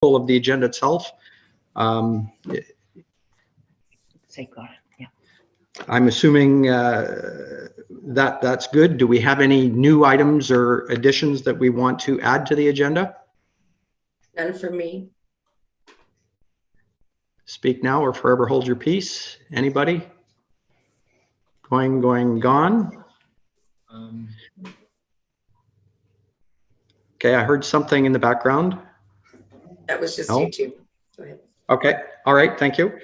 of the agenda itself. Safeguard, yeah. I'm assuming that's good. Do we have any new items or additions that we want to add to the agenda? None for me. Speak now or forever hold your peace. Anybody? Going, gone. Okay, I heard something in the background. That was just No? YouTube. Go ahead. Okay, all right, thank you.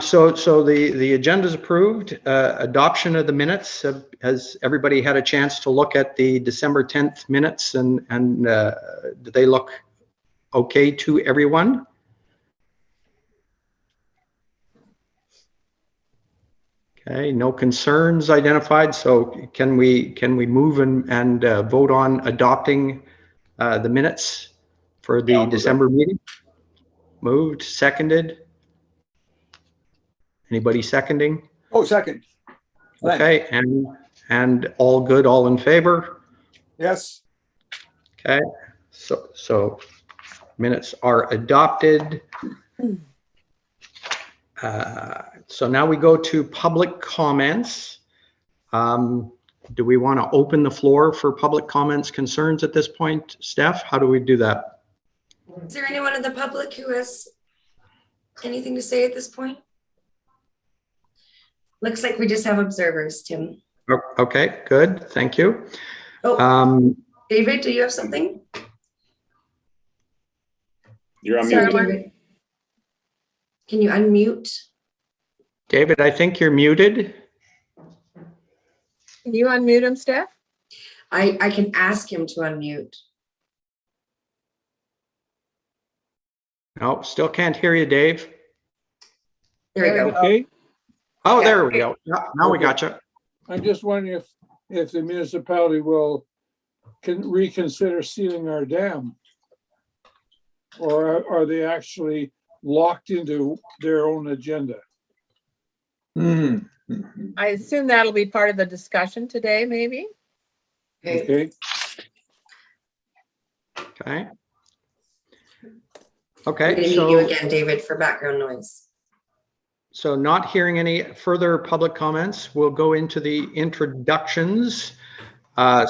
So the agenda is approved. Adoption of the minutes. Has everybody had a chance to look at the December 10th minutes and do they look okay to everyone? Okay, no concerns identified. So can we move and vote on adopting the minutes for the December meeting? Moved, seconded. Anybody seconding? Oh, second. Okay, and all good, all in favor? Yes. Okay, so minutes are adopted. So now we go to public comments. Do we want to open the floor for public comments, concerns at this point? Steph, how do we do that? Is there anyone in the public who has anything to say at this point? Looks like we just have observers, Tim. Okay, good, thank you. Oh, David, do you have something? You're on Sorry, mute. David. Can you unmute? David, I think you're muted. Can you unmute him, Steph? I can ask him to unmute. No, still can't hear you, Dave. There we go. Okay. Oh, Yeah. there we go. Yeah, now we got you. I'm just wondering if the municipality will reconsider sealing our dam, or are they actually locked into their own agenda? I assume that'll be part of the discussion today, maybe? Okay. Okay. Okay. I'm Okay, gonna mute you again, David, for background noise. so not hearing any further public comments, we'll go into the introductions. I'll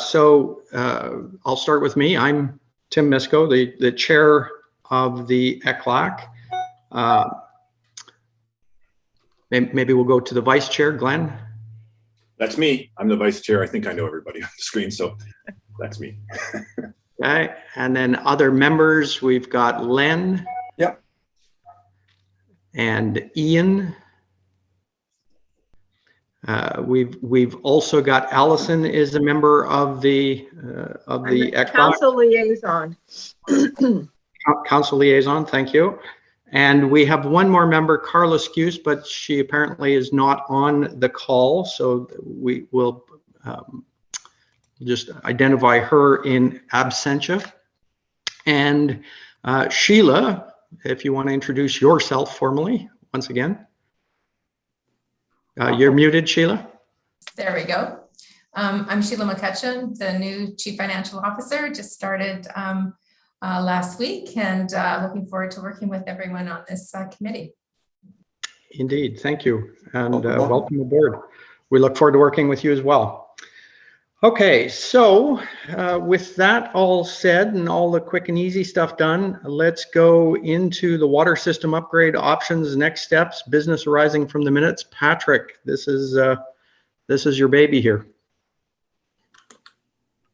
start with me. I'm Tim Misko, the chair of the EC LAC. Maybe we'll go to the vice chair, Glenn. That's me. I'm the vice chair. I think I know everybody on the screen, so that's me. Okay, and then other members, we've got Len. Yep. And Ian. We've also got Allison is a member of the EC LAC. Council liaison. Council liaison, thank you. And we have one more member, Carla Skuse, but she apparently is not on the call, so we will just identify her in absentia. And Sheila, if you want to introduce yourself formally, once again. You're muted, Sheila. There we go. I'm Sheila McCutcheon, the new Chief Financial Officer, just started last week, and looking forward to working with everyone on this committee. Indeed, thank you, and welcome aboard. We look forward to working with you as well. Okay, so with that all said and all the quick and easy stuff done, let's go into the water system upgrade options, next steps, business arising from the minutes. Patrick, this is your baby here.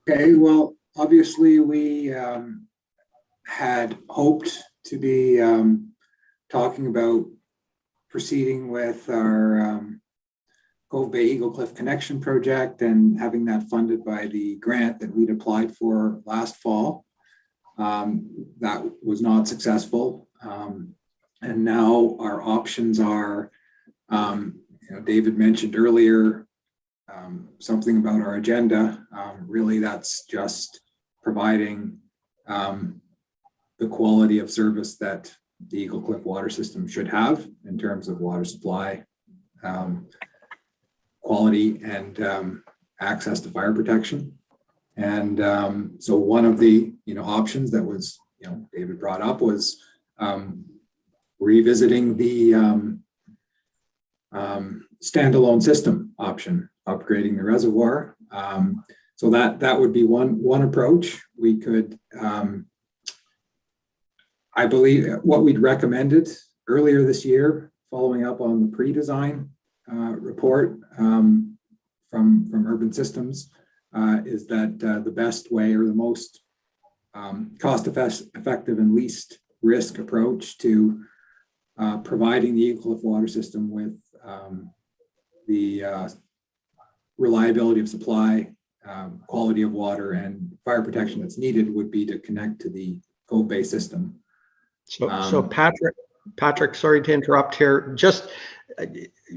Okay, well, obviously we had hoped to be talking about proceeding with our Cove Bay Eagle Cliff Connection project and having that funded by the grant that we'd applied for last fall. That was not successful. And now our options are, David mentioned earlier something about our agenda. Really, that's just providing the quality of service that the Eagle Cliff water system should have in terms of water supply, quality, and access to fire protection. And so one of the options that was David brought up was revisiting the standalone system option, upgrading the reservoir. So that would be one approach. We could, I believe, what we'd recommended earlier this year, following up on the pre-design report from Urban Systems, is that the best way or the most cost-effective and least risk approach to providing the Eagle Cliff water system with the reliability of supply, quality of water, and fire protection that's needed would be to connect to the Cove Bay system. So Patrick, sorry to interrupt here. Just,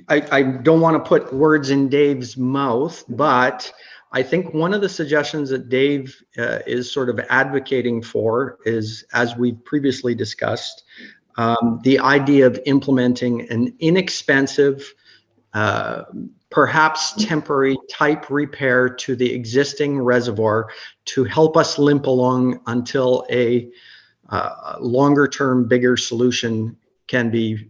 I don't want to put words in Dave's mouth, but I think one of the suggestions that Dave is sort of advocating for is, as we've previously discussed, the idea of implementing an inexpensive, perhaps temporary type repair to the existing reservoir to help us limp along until a longer term, bigger solution can be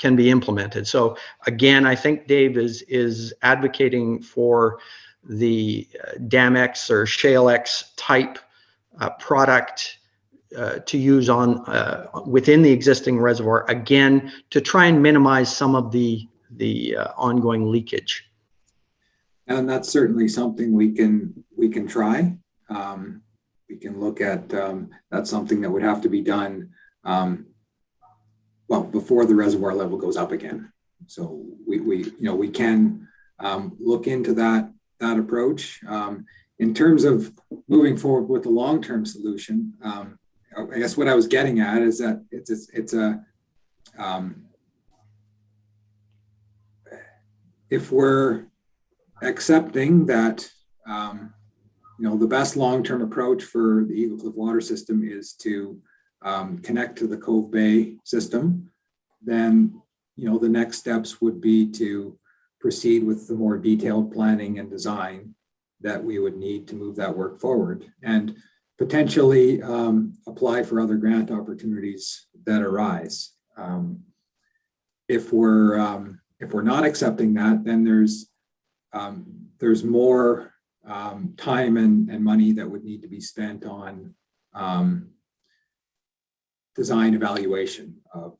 implemented. So again, I think Dave is advocating for the Dam-X or Shale-X type product to use on within the existing reservoir, again, to try and minimize some of the ongoing leakage. And that's certainly something we can try. We can look at, that's something that would have to be done well before the reservoir level goes up again. So we can look into that approach. In terms of moving forward with the long-term solution, I guess what I was getting at is that it's a if we're accepting that the best long-term approach for the Eagle Cliff water system is to connect to the Cove Bay system, then the next steps would be to proceed with the more detailed planning and design that we would need to move that work forward, and potentially apply for other grant opportunities that arise. If we're not accepting that, then there's more time and money that would need to be spent on design evaluation of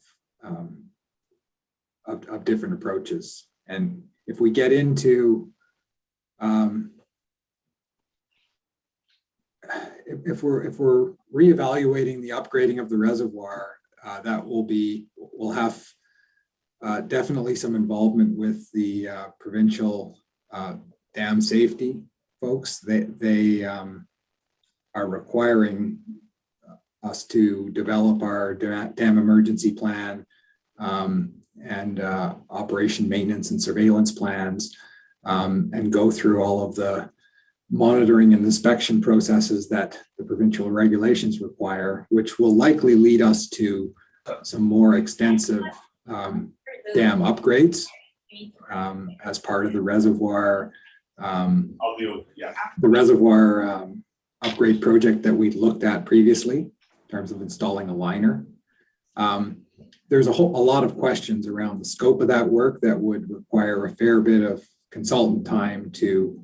different approaches. And if we get into if we're reevaluating the upgrading of the reservoir, we'll have definitely some involvement with the provincial dam safety folks. They are requiring us to develop our dam emergency plan and operation maintenance and surveillance plans, and go through all of the monitoring and inspection processes that the provincial regulations require, which will likely lead us to some more extensive dam upgrades as part of the reservoir. The reservoir upgrade project that we looked at previously in terms of installing a liner. There's a lot of questions around the scope of that work that would require a fair bit of consultant time to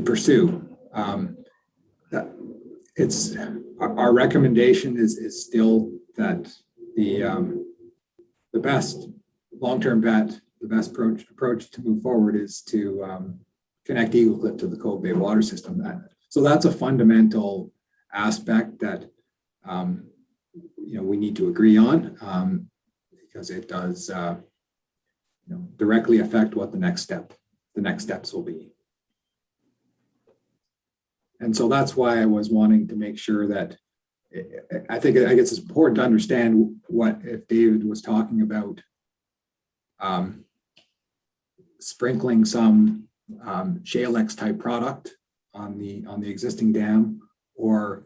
pursue. Our recommendation is still that the best long-term bet, the best approach to move forward is to connect Eagle Cliff to the Cove Bay water system. So that's a fundamental aspect that we need to agree on, because it does directly affect what the next steps will be. And so that's why I was wanting to make sure that I guess it's important to understand what, if David was talking about sprinkling some Shale-X type product on the existing dam, or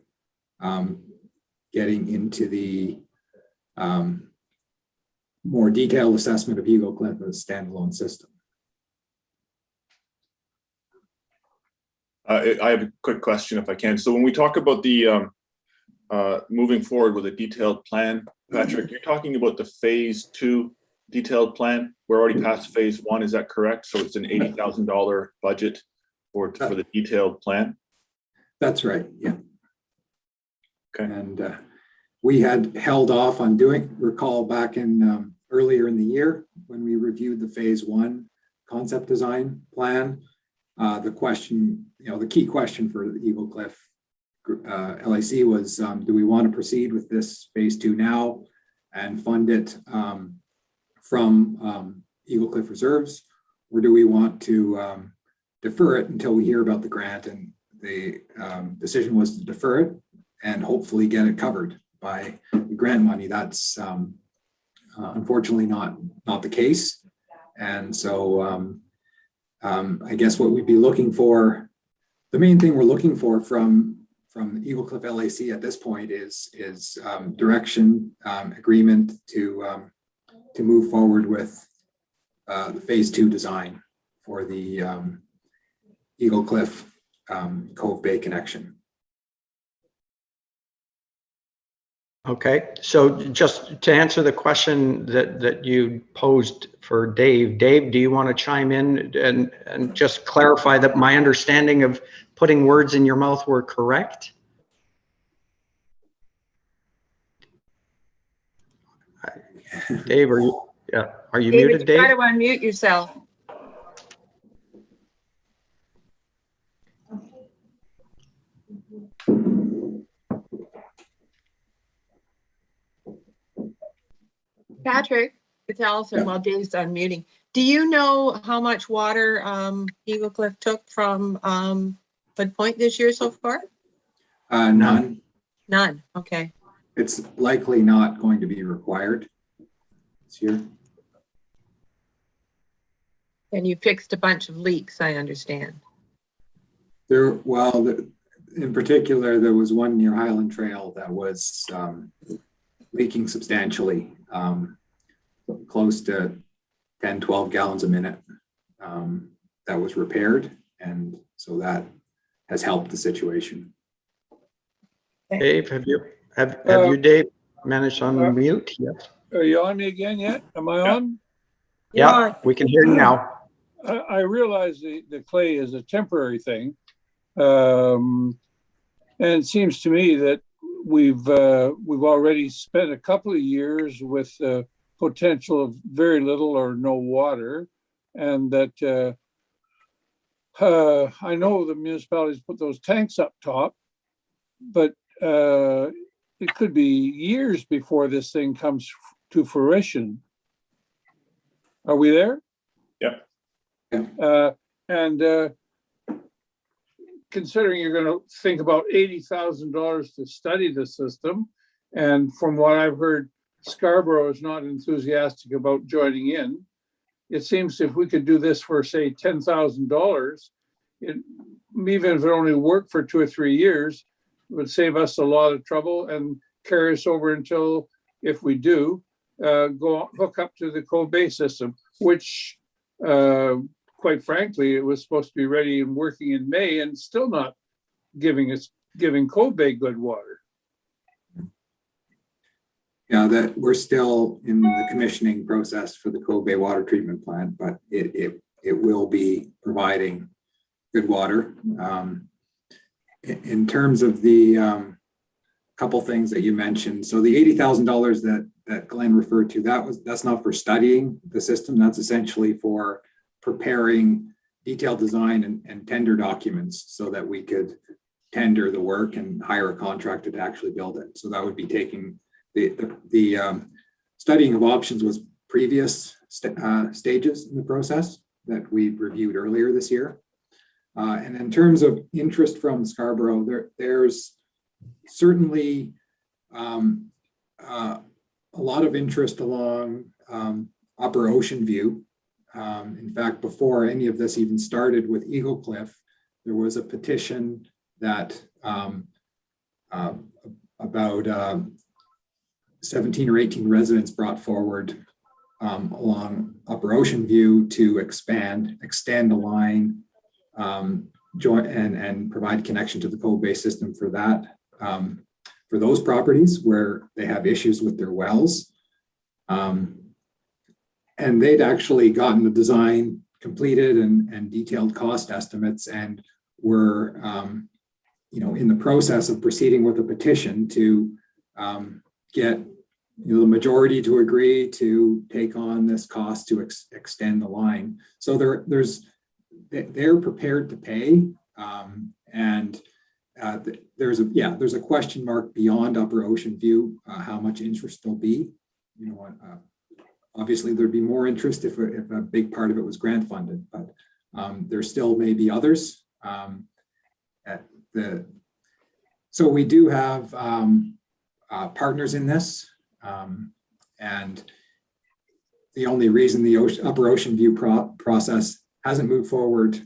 getting into the more detailed assessment of Eagle Cliff as a standalone system. I have a quick question if I can. So when we talk about the moving forward with a detailed plan. Patrick, you're talking about the phase 2 detailed plan. We're already past phase 1, is that correct? So it's an $80,000 budget for the detailed plan? That's right, yeah. Okay. And we had held off on recall back in earlier in the year when we reviewed the phase 1 concept design plan. The question, the key question for the Eagle Cliff LAC was, do we want to proceed with this phase 2 now and fund it from Eagle Cliff reserves, or do we want to defer it until we hear about the grant? And the decision was to defer it and hopefully get it covered by the grant money. That's unfortunately not the case. And so I guess what we'd be looking for, the main thing we're looking for from Eagle Cliff LAC at this point is direction, agreement to move forward with the phase 2 design for the Eagle Cliff Cove Bay connection. Okay, so just to answer the question that you posed for Dave, do you want to chime in and just clarify that my understanding of putting words in your mouth were correct? Dave, are you muted, Dave? Try to unmute yourself. Patrick, it's Allison while Dave's unmuting. Do you know how much water Eagle Cliff took from Hood Point this year so far? None. None, okay. It's likely not going to be required this year. And you fixed a bunch of leaks, I understand. In particular, there was one near Highland Trail that was leaking substantially, close to 10, 12 gallons a minute. That was repaired, and so that has helped the situation. Dave, have you, Dave, managed to unmute? Yes. Are you on me again yet? Am I on? Yeah, we can hear you now. I realize the clay is a temporary thing. And it seems to me that we've already spent a couple of years with potential of very little or no water, and that I know the municipalities put those tanks up top, but it could be years before this thing comes to fruition. Are we there? Yeah. And considering you're going to think about $80,000 to study the system, and from what I've heard, Scarborough is not enthusiastic about joining in. It seems if we could do this for, say, $10,000, even if it only worked for 2 or 3 years, it would save us a lot of trouble and carry us over until, if we do, hook up to the Cove Bay system, which quite frankly, it was supposed to be ready and working in May and still not giving Cove Bay good water. Yeah, that we're still in the commissioning process for the Cove Bay water treatment plant, but it will be providing good water. In terms of the couple things that you mentioned, so the $80,000 that Glenn referred to, that's not for studying the system. That's essentially for preparing detailed design and tender documents so that we could tender the work and hire a contractor to actually build it. So that would be taking the studying of options was previous stages in the process that we reviewed earlier this year. And in terms of interest from Scarborough, there's certainly a lot of interest along Upper Ocean View. In fact, before any of this even started with Eagle Cliff, there was a petition that about 17 or 18 residents brought forward along Upper Ocean View to extend the line, join and provide connection to the Cove Bay system for for those properties where they have issues with their wells. And they'd actually gotten the design completed and detailed cost estimates, and were, in the process of proceeding with a petition to get the majority to agree to take on this cost to extend the line. So they're prepared to pay, and there's a question mark beyond Upper Ocean View, how much interest there'll be. Obviously there'd be more interest if a big part of it was grant funded, but there still may be others. So we do have partners in this, and the only reason the Upper Ocean View process hasn't moved forward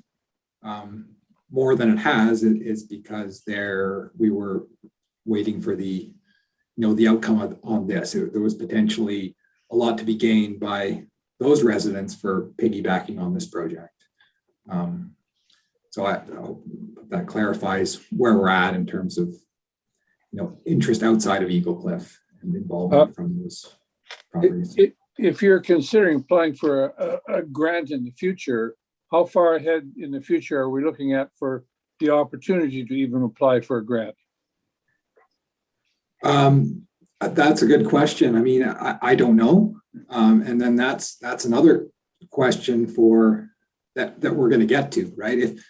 more than it has is because we were waiting for the outcome on this. There was potentially a lot to be gained by those residents for piggybacking on this project. So I hope that clarifies where we're at in terms of interest outside of Eagle Cliff and involvement from those properties. If you're considering applying for a grant in the future, how far ahead in the future are we looking at for the opportunity to even apply for a grant? That's a good question. I mean, I don't know. And then that's another question for that we're going to get to, right? If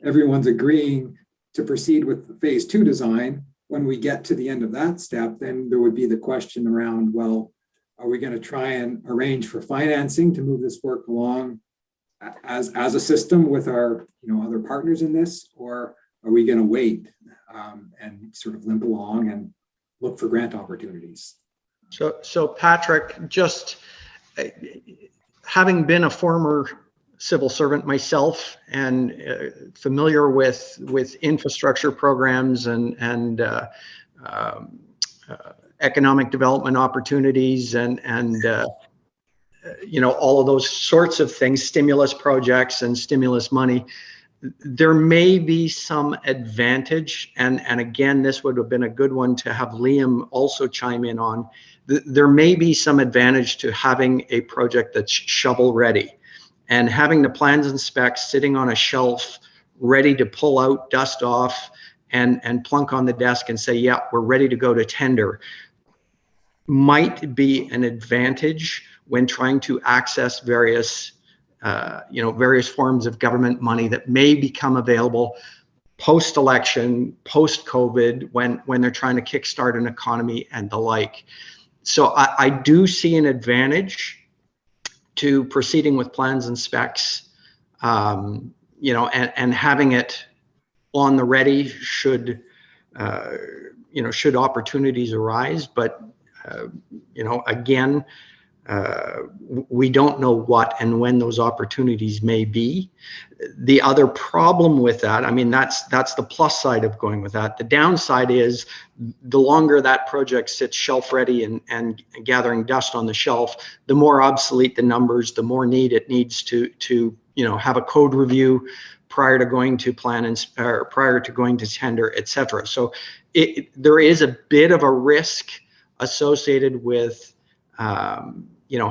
everyone's agreeing to proceed with the phase 2 design, when we get to the end of that step, then there would be the question around, well, are we going to try and arrange for financing to move this work along as a system with our other partners in this, or are we going to wait and sort of limp along and look for grant opportunities? So Patrick, just having been a former civil servant myself and familiar with infrastructure programs and economic development opportunities and all of those sorts of things, stimulus projects and stimulus money, there may be some advantage, and again, this would have been a good one to have Liam also chime in on. There may be some advantage to having a project that's shovel ready and having the plans and specs sitting on a shelf ready to pull out, dust off, and plunk on the desk and say, yeah, we're ready to go to tender, might be an advantage when trying to access various forms of government money that may become available post-election, post-COVID, when they're trying to kickstart an economy and the like. So I do see an advantage to proceeding with plans and specs, and having it on the ready should opportunities arise. But again, we don't know what and when those opportunities may be. The other problem with that, I mean, that's the plus side of going with that. The downside is the longer that project sits shelf ready and gathering dust on the shelf, the more obsolete the numbers, the more need it needs to have a code review prior to going to prior to going to tender, et cetera. So there is a bit of a risk associated with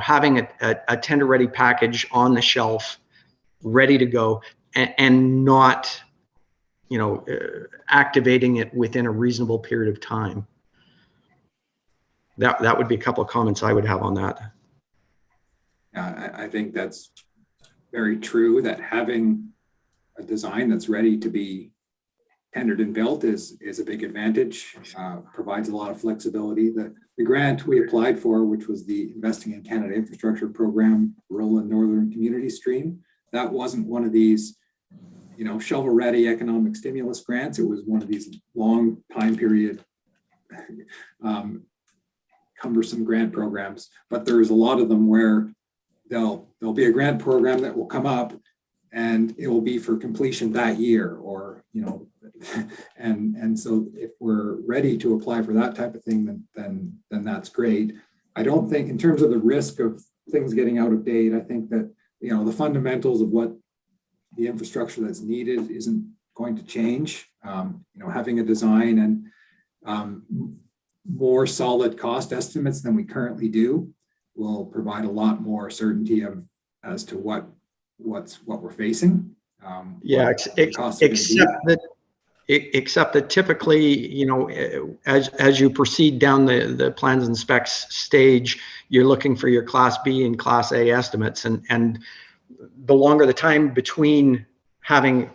having a tender ready package on the shelf ready to go and not activating it within a reasonable period of time. That would be a couple of comments I would have on that. I think that's very true, that having a design that's ready to be tendered and built is a big advantage, provides a lot of flexibility. The grant we applied for, which was the Investing in Canada Infrastructure Program, Rural and Northern Community Stream, that wasn't one of these, shovel-ready economic stimulus grants. It was one of these long time period, cumbersome grant programs. But there's a lot of them where there'll be a grant program that will come up, and it will be for completion that year, or and so if we're ready to apply for that type of thing, then that's great. I don't think, in terms of the risk of things getting out of date, I think that the fundamentals of what the infrastructure that's needed isn't going to change. Having a design more solid cost estimates than we currently do will provide a lot more certainty as to what we're facing. Yeah, what the costs are gonna be. except that typically, you know, as you proceed down the plans and specs stage, you're looking for your Class B and Class A estimates, and the longer the time between having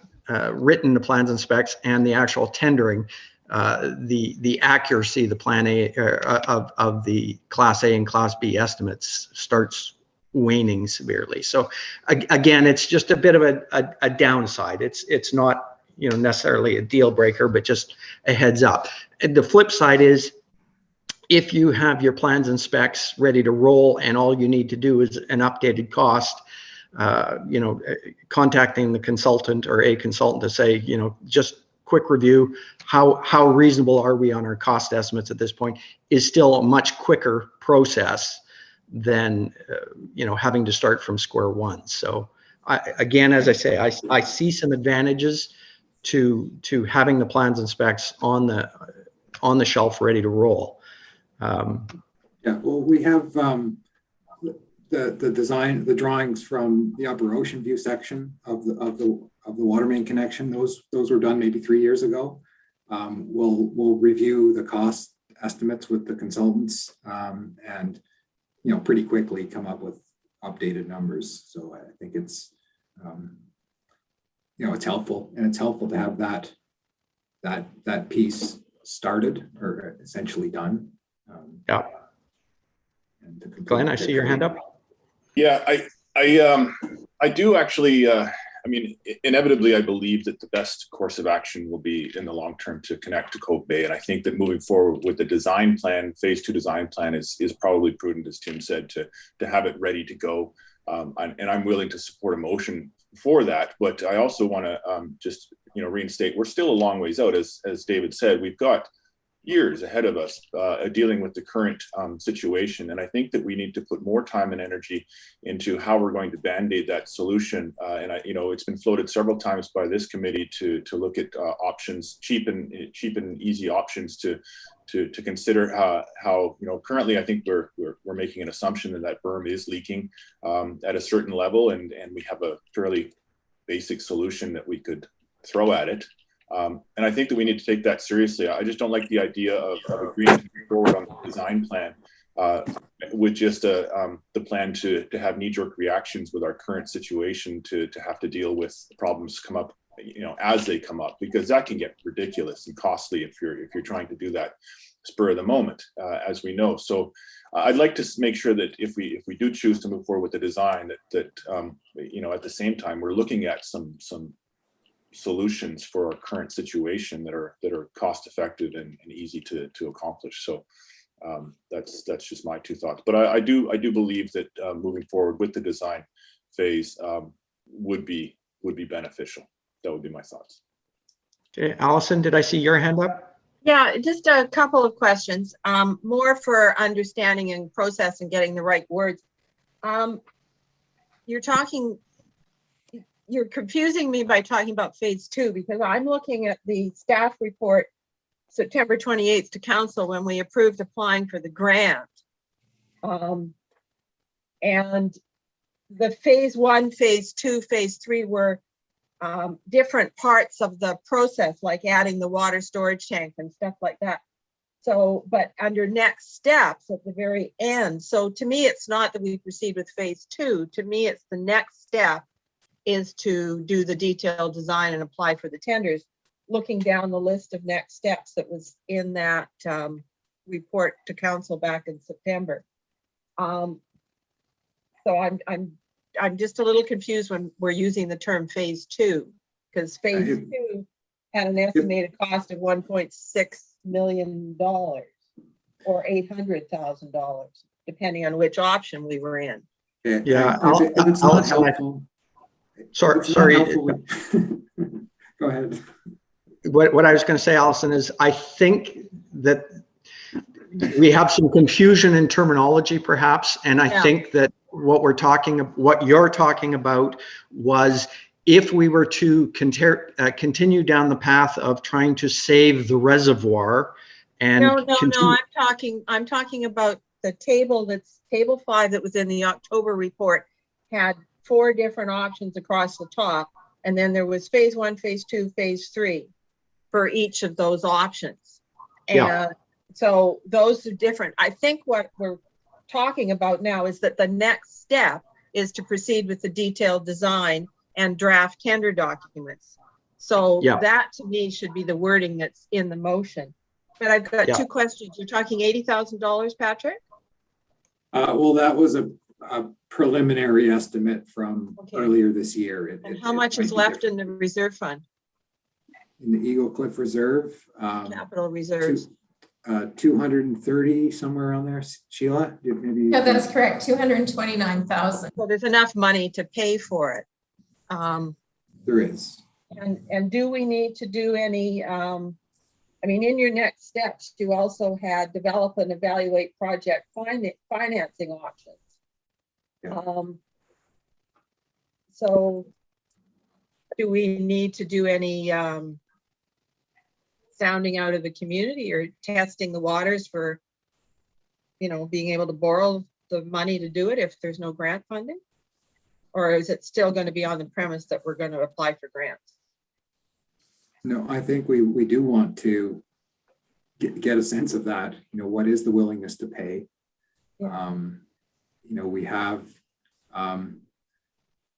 written the plans and specs and the actual tendering, the accuracy of the Plan A of the Class A and Class B estimates starts waning severely. So again, it's just a bit of a downside. It's not, you know, necessarily a deal breaker, but just a heads up. And the flip side is, if you have your plans and specs ready to roll and all you need to do is an updated cost, you know, contacting the consultant or a consultant to say, you know, just quick review, how reasonable are we on our cost estimates at this point, is still a much quicker process than, you know, having to start from square one. So again, as I say, I see some advantages to having the plans and specs on the shelf ready to roll. Yeah, well, we have the design, the drawings from the Upper Ocean View section of the water main connection. Those were done maybe 3 years ago. We'll review the cost estimates with the consultants, and you know, pretty quickly come up with updated numbers. So I think it's you know, it's helpful, and it's helpful to have that piece started or essentially done. Yeah. Glenn, I see your hand up. Yeah, I do actually, I mean, inevitably, I believe that the best course of action will be in the long term to connect to Cove Bay. And I think that moving forward with the design plan, phase 2 design plan is probably prudent, as Tim said, to have it ready to go. And I'm willing to support a motion for that. But I also want to just, you know, reinstate, we're still a long ways out. As David said, we've got years ahead of us dealing with the current situation. And I think that we need to put more time and energy into how we're going to band-aid that solution. And you know, it's been floated several times by this committee to look at options, cheap and easy options to consider how, you know, currently I think we're making an assumption that berm is leaking at a certain level, and we have a fairly basic solution that we could throw at it. And I think that we need to take that seriously. I just don't like the idea of agreeing to move forward on the design plan with just the plan to have knee-jerk reactions with our current situation, to have to deal with problems come up, you know, as they come up, because that can get ridiculous and costly if you're trying to do that spur of the moment, as we know. So I'd like to make sure that if we do choose to move forward with the design, that you know, at the same time we're looking at some solutions for our current situation that are cost effective and easy to accomplish. So that's just my two thoughts. But I do believe that moving forward with the design phase would be beneficial. That would be my thoughts. Okay, Allison, did I see your hand up? Yeah, just a couple of questions, more for understanding and process and getting the right words. You're confusing me by talking about phase 2, because I'm looking at the staff report September 28th to council when we approved applying for the grant. And the phase 1, phase 2, phase 3 were different parts of the process, like adding the water storage tank and stuff like that. So, but under next steps at the very end. So to me, it's not that we proceed with phase 2. To me, it's the next step is to do the detailed design and apply for the tenders, looking down the list of next steps that was in that report to council back in September. So I'm just a little confused when we're using the term phase 2, because phase 2 had an estimated cost of $1.6 million or $800,000, depending on which option we were in. Yeah, if it's not helpful. Sorry. Go ahead. What I was going to say, Allison, is I think that we have some confusion in terminology, perhaps, and I think that what you're talking about was if we were to continue down the path of trying to save the reservoir and No, continue. I'm talking about the table that's table 5 that was in the October report had 4 different options across the top. And then there was phase 1, phase 2, phase 3 for each of those options. Yeah. And so those are different. I think what we're talking about now is that the next step is to proceed with the detailed design and draft tender documents. So Yeah. that to me should be the wording that's in the motion. But I've got Yeah. 2 questions. You're talking $80,000, Patrick? Well, that was a preliminary estimate from Okay. earlier this year. And how much is left in the reserve fund, in the Eagle Cliff Reserve? capital reserves? 230, somewhere around there. Sheila, maybe. Yeah, that's correct, 229,000. So there's enough money to pay for it. There is. And do we need to do any, I mean, in your next steps, you also had develop and evaluate project financing options. Yeah. So do we need to do any sounding out of the community or testing the waters for, you know, being able to borrow the money to do it if there's no grant funding? Or is it still going to be on the premise that we're going to apply for grants? No, I think we do want to get a sense of that. You know, what is the willingness to pay? Yeah. You know, we have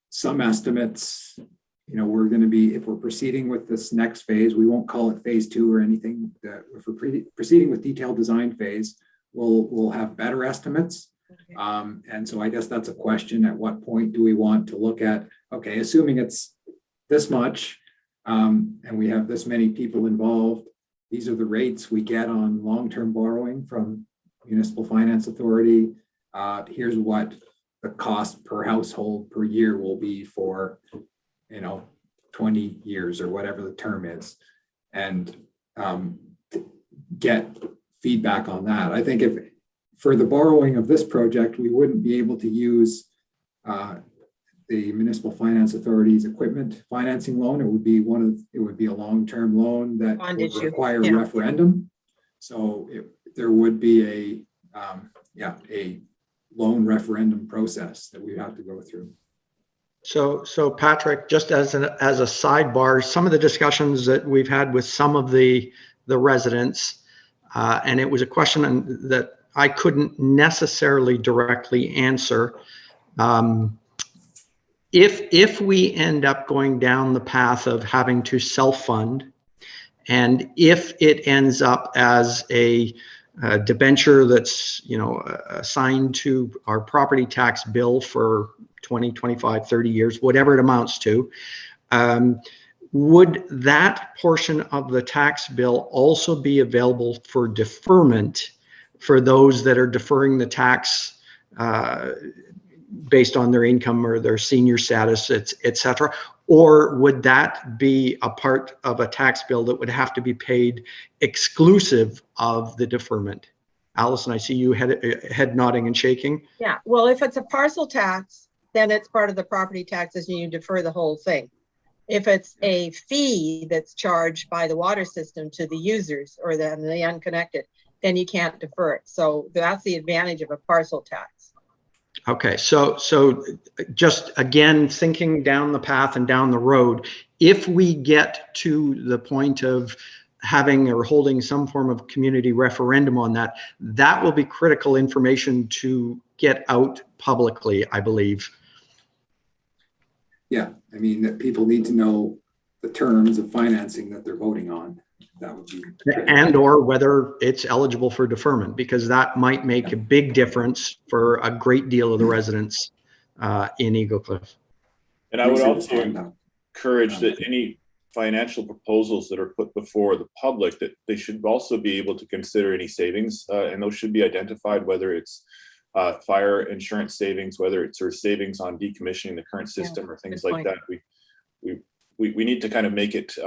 some estimates. You know, we're going to be, if we're proceeding with this next phase, we won't call it phase 2 or anything. If we're proceeding with detailed design phase, we'll have better estimates. Okay. And so I guess that's a question. At what point do we want to look at, okay, assuming it's this much, and we have this many people involved, these are the rates we get on long-term borrowing from Municipal Finance Authority. Here's what the cost per household per year will be for, you know, 20 years or whatever the term is, and get feedback on that. I think if for the borrowing of this project, we wouldn't be able to use the Municipal Finance Authority's equipment financing loan. It would be a long-term loan that would require a referendum. So there would be a loan referendum process that we have to go through. So Patrick, just as a sidebar, some of the discussions that we've had with some of the residents, and it was a question that I couldn't necessarily directly answer. If we end up going down the path of having to self-fund, and if it ends up as a debenture that's, you know, assigned to our property tax bill for 20, 25, 30 years, whatever it amounts to, would that portion of the tax bill also be available for deferment for those that are deferring the tax based on their income or their senior status, et cetera? Or would that be a part of a tax bill that would have to be paid exclusive of the deferment? Allison, I see you head nodding and shaking. Yeah, well, if it's a parcel tax, then it's part of the property taxes and you defer the whole thing. If it's a fee that's charged by the water system to the users or the unconnected, then you can't defer it. So that's the advantage of a parcel tax. Okay, so just again, thinking down the path and down the road, if we get to the point of having or holding some form of community referendum on that, that will be critical information to get out publicly, I believe. Yeah, I mean, that people need to know the terms of financing that they're voting on. That would be critical. And or whether it's eligible for deferment, because that might make a big difference for a great deal of the residents in Eagle Cliff. And I would also encourage that any financial proposals that are put before the public, that they should also be able to consider any savings, and those should be identified, whether it's fire insurance savings, whether it's or savings on decommissioning the current system or things like that. We need to kind of make it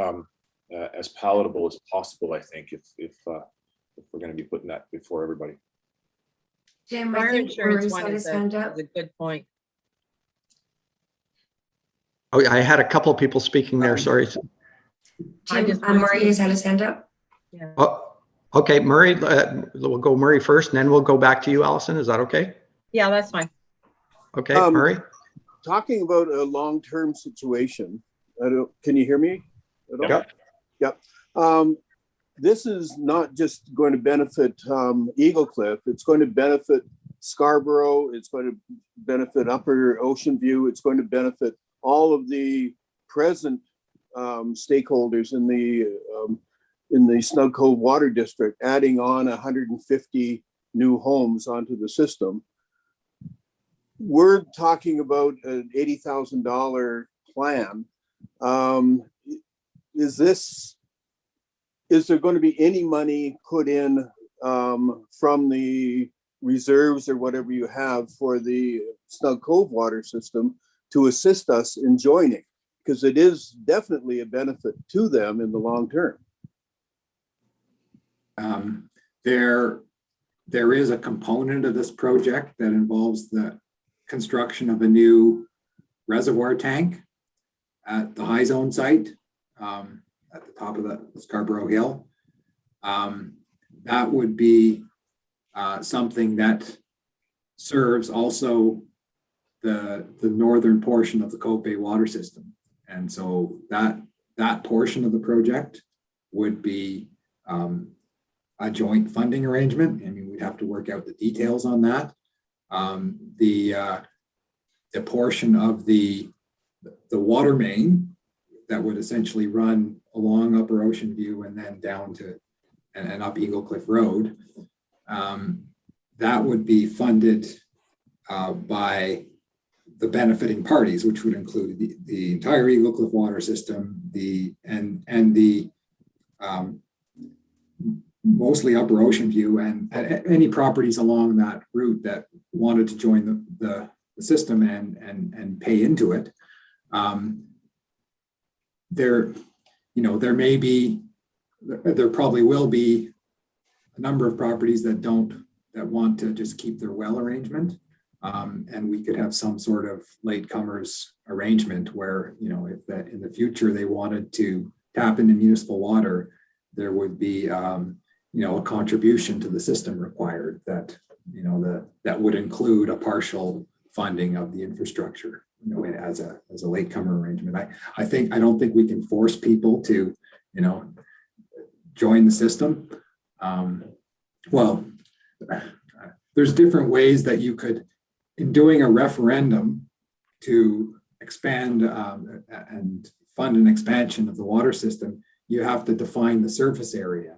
as palatable as possible, I think, if we're going to be putting that before everybody. Jim, Fire I think insurance Maurice one had his is hand up. a good point. Oh, I had a couple of people speaking there. Sorry. Jim, Maurice had his hand up. Yeah. Oh, Okay, Murray, we'll go Murray first, and then we'll go back to you, Allison. Is that okay? Yeah, that's fine. Okay, Murray? Talking about a long-term situation, can you hear me at all? Yep. Yep. This is not just going to benefit Eagle Cliff. It's going to benefit Scarborough. It's going to benefit Upper Ocean View. It's going to benefit all of the present stakeholders in the Snug Cove Water District, adding on 150 new homes onto the system. We're talking about an $80,000 plan. Is there going to be any money put in from the reserves or whatever you have for the Snug Cove water system to assist us in joining? Because it is definitely a benefit to them in the long term. There is a component of this project that involves the construction of a new reservoir tank at the High Zone site at the top of the Scarborough Hill. That would be something that serves also the northern portion of the Cove Bay water system. And so that portion of the project would be a joint funding arrangement. I mean, we'd have to work out the details on that. The portion of the water main that would essentially run along Upper Ocean View and then down to and up Eagle Cliff Road, that would be funded by the benefiting parties, which would include the entire Eagle Cliff water system, mostly Upper Ocean View, and any properties along that route that wanted to join the system and pay into it. There probably will be a number of properties that want to just keep their well arrangement. And we could have some sort of latecomers arrangement where, if that in the future they wanted to tap into municipal water, there would be, a contribution to the system required that would include a partial funding of the infrastructure, as a latecomer arrangement. I don't think we can force people to, join the system. There's different ways that you could, in doing a referendum to expand and fund an expansion of the water system, you have to define the surface area.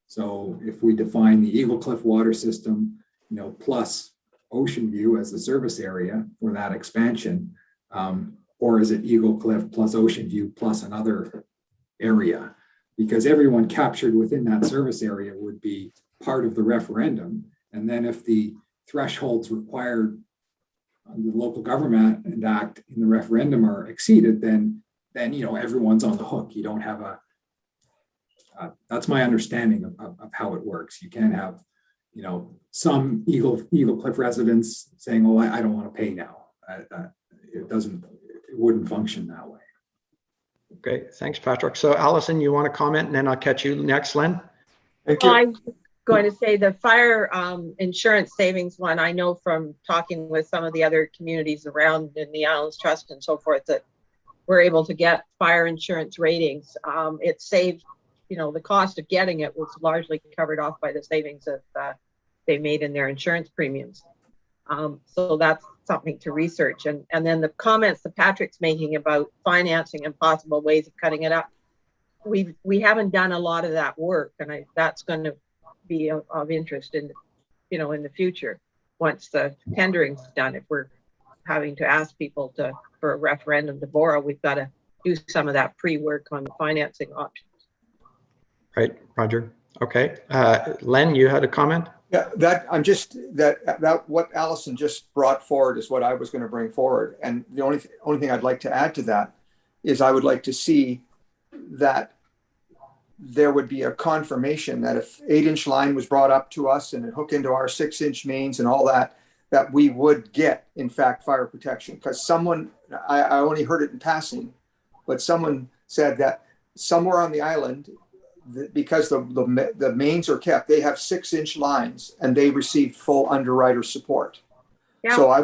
So if we define the Eagle Cliff water system, plus Ocean View as the service area for that expansion, or is it Eagle Cliff plus Ocean View plus another area? Because everyone captured within that service area would be part of the referendum. And then if the thresholds required under the Local Government Act in the referendum are exceeded, then everyone's on the hook. You don't have that's my understanding of how it works. You can't have, some Eagle Cliff residents saying, "Oh, I don't want to pay now." It wouldn't function that way. Okay, thanks, Patrick. So Allison, you want to comment, and then I'll catch you next, Len? Well, I'm going to say the fire insurance savings one, I know from talking with some of the other communities around in the Islands Trust and so forth, that we're able to get fire insurance ratings. It saved, the cost of getting it was largely covered off by the savings that they made in their insurance premiums. So that's something to research. And then the comments that Patrick's making about financing and possible ways of cutting it up, we haven't done a lot of that work, and that's going to be of interest in the future once the tendering's done. If we're having to ask people for a referendum to borrow, we've got to do some of that pre-work on the financing options. Right, Roger. Okay, Len, you had a comment? Yeah, that what Allison just brought forward is what I was going to bring forward. And the only thing I'd like to add to that is I would like to see that there would be a confirmation that if 8-inch line was brought up to us and it hooked into our 6-inch mains and all that, that we would get, in fact, fire protection. Because someone, I only heard it in passing, but someone said that somewhere on the island, because the mains are kept, they have 6-inch lines and they receive full underwriter support. Yeah. So I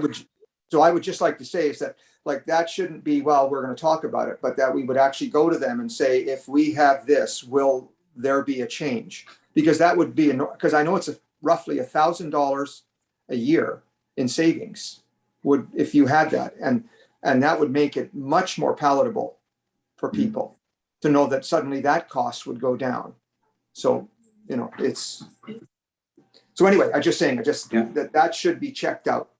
would just like to say is that, like, that shouldn't be, well, we're going to talk about it, but that we would actually go to them and say, if we have this, will there be a change? Because that would be, because I know it's roughly $1,000 a year in savings would, if you had that, and that would make it much more palatable for people to know that suddenly that cost would go down. So, you know, so anyway, that should be checked out.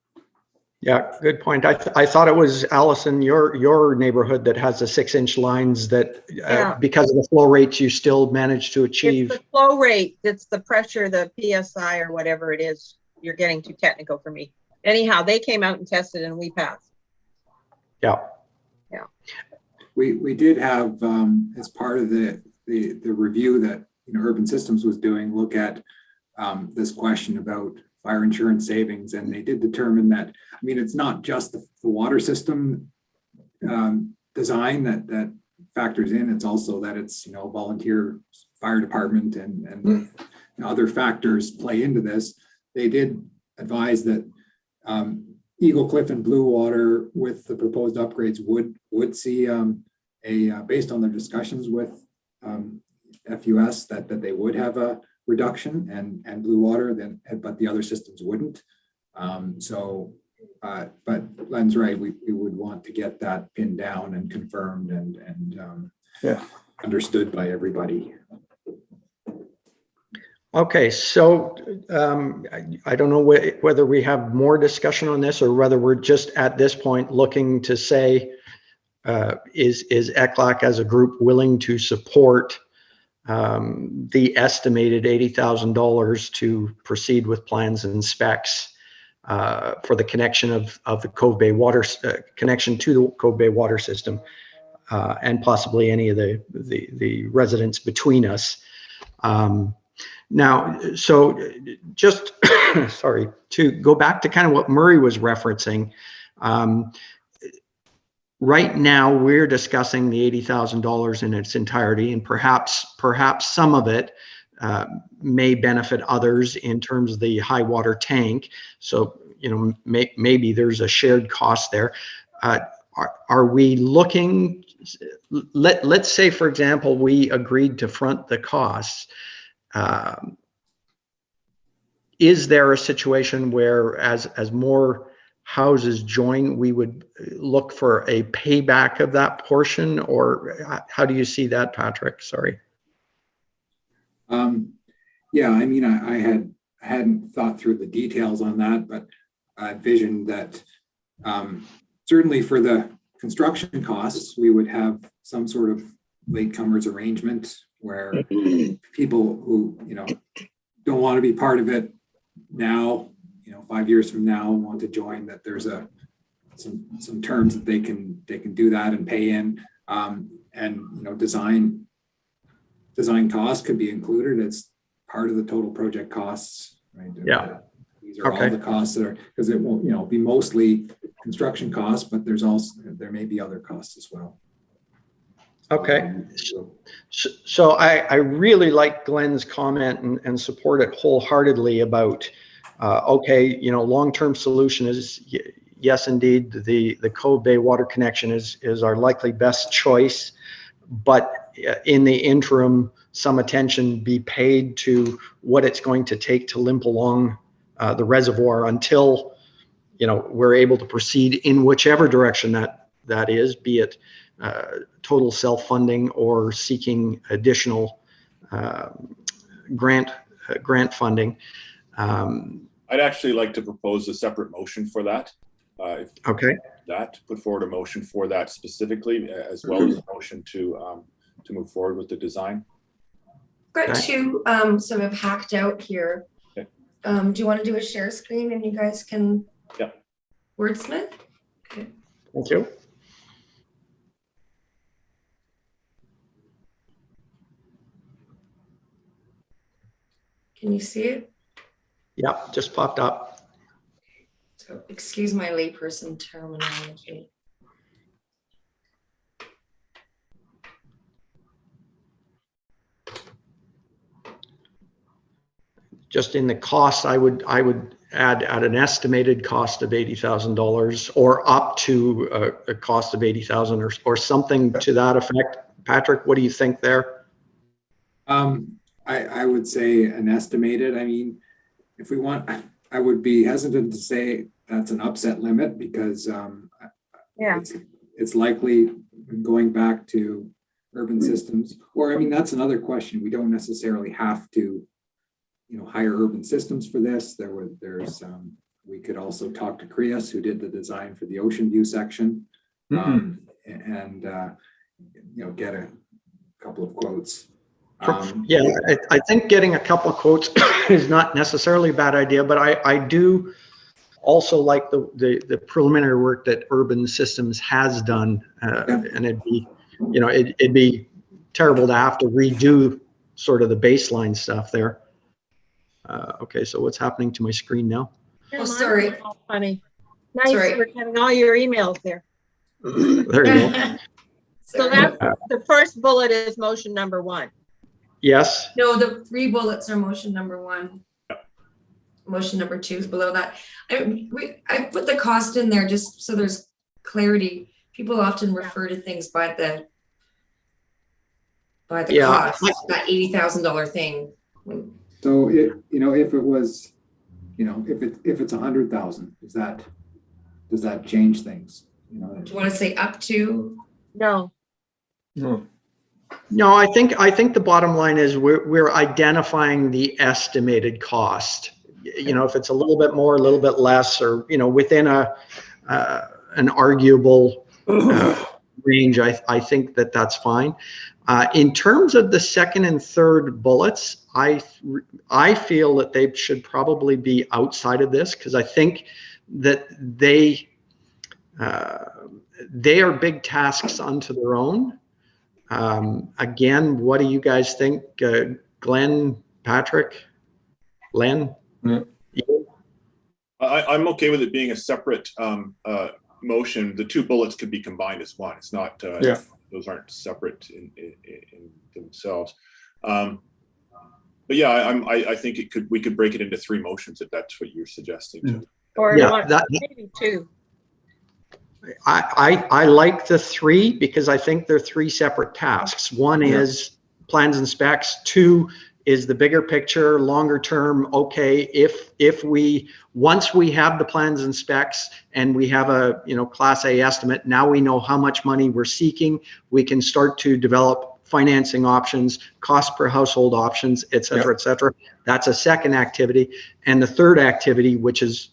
Yeah, good point. I thought it was, Allison, your neighborhood that has the 6-inch lines that because of the flow rates you still manage to achieve. It's the flow rate, it's the pressure, the PSI or whatever it is. You're getting too technical for me. Anyhow, they came out and tested and we passed. Yeah. Yeah. We did have, as part of the review that, you know, Urban Systems was doing, look at this question about fire insurance savings, and they did determine that, I mean, it's not just the water system design that factors in, it's also that it's, you know, volunteer fire department and other factors play into this. They did advise that Eagle Cliff and Blue Water with the proposed upgrades would see based on their discussions with FUS that they would have a reduction, and Blue Water but the other systems wouldn't. But Len's right, we would want to get that pinned down and confirmed and understood by everybody. Okay, so I don't know whether we have more discussion on this or whether we're just at this point looking to say, is ECLAC as a group willing to support the estimated $80,000 to proceed with plans and specs for the connection of the Cove Bay water connection to the Cove Bay water system, and possibly any of the residents between us. Now, so just sorry, to go back to kind of what Murray was referencing. Right now, we're discussing the $80,000 in its entirety, and perhaps some of it may benefit others in terms of the high water tank. So, you know, maybe there's a shared cost there. Are we looking? Let's say, for example, we agreed to front the costs. Is there a situation where, as more houses join, we would look for a payback of that portion, or how do you see that, Patrick? Sorry. Yeah, I mean, I hadn't thought through the details on that, but I envisioned that certainly for the construction costs, we would have some sort of latecomers arrangement where people who, you know, don't want to be part of it now, you know, 5 years from now want to join, that there's some terms that they can do that and pay in, and, you know, design costs could be included as part of the total project costs, right? Yeah. These are all the costs that are, because it won't, you know, be mostly construction costs, but there may be other costs as well. Okay. So I really like Glenn's comment and support it wholeheartedly about, okay, you know, long-term solution is, yes, indeed, the Cove Bay water connection is our likely best choice, but in the interim, some attention be paid to what it's going to take to limp along the reservoir until, you know, we're able to proceed in whichever direction that is, be it total self-funding or seeking additional grant funding. I'd actually like to propose a separate motion for that. Okay. Put forward a motion for that specifically, as well as a motion to move forward with the design. I've got two sort of hacked out here. Okay. Do you want to do a share screen and you guys can wordsmith? Okay. Thank you. Can you see it? Yeah, just popped up. So excuse my layperson terminology. just in the cost, I would add at an estimated cost of $80,000 or up to a cost of 80,000 or something to that effect. Patrick, what do you think there? I would say an estimated. I mean, if we want, I would be hesitant to say that's an upset limit because it's likely going back to urban systems. Or I mean, that's another question. We don't necessarily have to, hire urban systems for this. We could also talk to Creus, who did the design for the Ocean View section, and get a couple of quotes. I think getting a couple of quotes is not necessarily a bad idea, but I do also like the preliminary work that Urban Systems has done, and it'd be terrible to have to redo sort of the baseline stuff there. Okay, so what's happening to my screen now? Oh, sorry. Funny. Nice, Sorry. we're getting all your emails there. There you go. So that's the first bullet is motion number 1. Yes. No, the 3 bullets are motion number 1. Motion number 2 is below that. I put the cost in there just so there's clarity. People often refer to things by the cost, that $80,000 thing. So if it was, if it's 100,000, does that change things? Do you want to say up to? No. No, I think the bottom line is we're identifying the estimated cost. If it's a little bit more, a little bit less, or within an arguable range, I think that's fine. In terms of the second and third bullets, I feel that they should probably be outside of this because I think that they are big tasks unto their own. Again, what do you guys think, Glenn, Patrick, Len? I'm okay with it being a separate motion. The 2 bullets could be combined as one. It's not. Those aren't separate in themselves. But yeah, I think we could break it into 3 motions if that's what you're suggesting. Or maybe 2. I like the 3 because I think they're 3 separate tasks. One is plans and specs. 2 is the bigger picture, longer term. Okay, once we have the plans and specs and we have a Class A estimate, now we know how much money we're seeking. We can start to develop financing options, cost per household options, et cetera, et cetera. That's a second activity. And the third activity, which is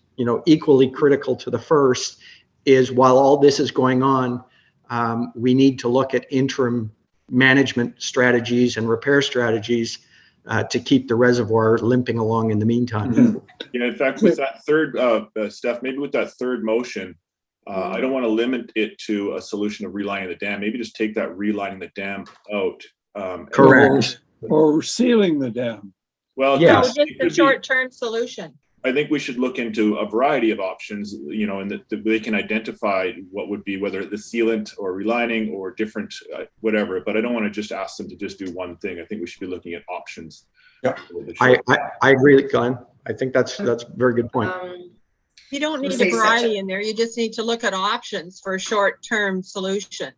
equally critical to the first, is while all this is going on, we need to look at interim management strategies and repair strategies to keep the reservoir limping along in the meantime. Yeah, in fact, with that third, Steph, maybe with that third motion, I don't want to limit it to a solution of relining the dam. Maybe just take that relining the dam out. Correct. Or sealing the dam. Well, yes. So just a short-term solution. I think we should look into a variety of options, and that they can identify what would be, whether the sealant or relining or different, whatever. But I don't want to just ask them to just do one thing. I think we should be looking at options. Yeah, I agree with Glenn. I think that's a very good point. You don't need a variety in there. You just need to look at options for a short-term solution.